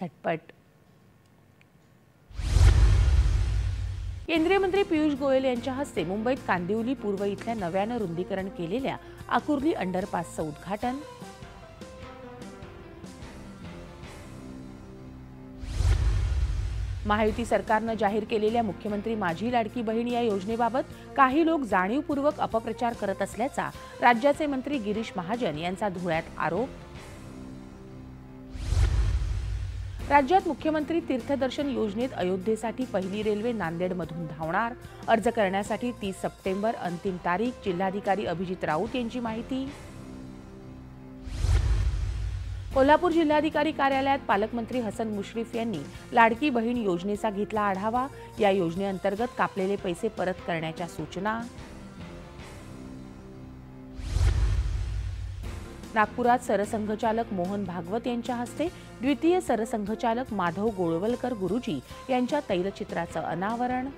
झटपट। केंद्रीय मंत्री पियुष गोयल यांच्या हस्ते मुंबईत कांदिवली पूर्व इथल्या नव्यानं रुंदीकरण केलेल्या आकुर्ली अंडरपासचं उद्घाटन। महायुती सरकारनं जाहीर केलेल्या मुख्यमंत्री माझी लाडकी बहीण या योजनेबाबत काही लोक जाणीवपूर्वक अपप्रचार करत असल्याचा राज्याचे मंत्री गिरीश महाजन यांचा धुळ्यात आरोप। राज्यात मुख्यमंत्री तीर्थदर्शन योजनेत अयोध्येसाठी पहिली रेल्वे नांदेडमधून धावणार। अर्ज करण्यासाठी 30 सप्टेंबर अंतिम तारीख। जिल्हाधिकारी अभिजित राऊत यांची माहिती। कोल्हापूर जिल्हाधिकारी कार्यालयात पालकमंत्री हसन मुश्रीफ यांनी लाडकी बहीण योजनेचा घेतला आढावा। या योजनेअंतर्गत कापलेले पैसे परत करण्याच्या सूचना। नागपुरात सरसंघचालक मोहन भागवत यांच्या हस्ते द्वितीय सरसंघचालक माधव गोळवलकर गुरुजी यांच्या तैलचित्राचं अनावरण।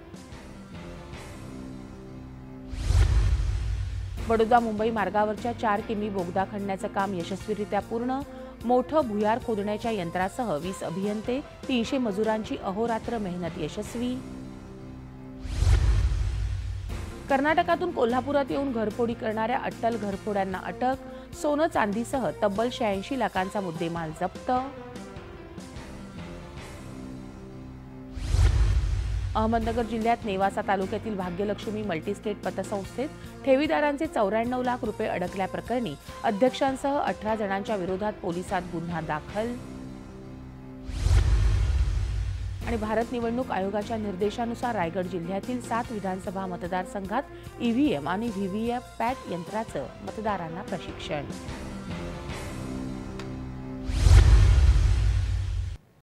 बडोदा मुंबई मार्गावरच्या 4 किमी बोगदा खणण्याचं काम यशस्वीरित्या पूर्ण। मोठं भुयार खोदण्याच्या यंत्रासह 20 अभियंते 300 मजुरांची अहोरात्र मेहनत यशस्वी। कर्नाटकातून कोल्हापुरात येऊन घरफोडी करणाऱ्या अट्टल घरफोड्यांना अटक। सोनं चांदीसह तब्बल 86 लाखांचा मुद्देमाल जप्त। अहमदनगर जिल्ह्यात नेवासा तालुक्यातील भाग्यलक्ष्मी मल्टीस्टेट पतसंस्थेत ठेवीदारांचे 94 लाख रुपये अडकल्याप्रकरणी अध्यक्षांसह 18 जणांच्या विरोधात पोलिसात गुन्हा दाखल। आणि भारत निवडणूक आयोगाच्या निर्देशानुसार रायगड जिल्ह्यातील 7 विधानसभा मतदारसंघात ईव्हीएम आणि व्हीव्हीपॅट यंत्राचं मतदारांना प्रशिक्षण।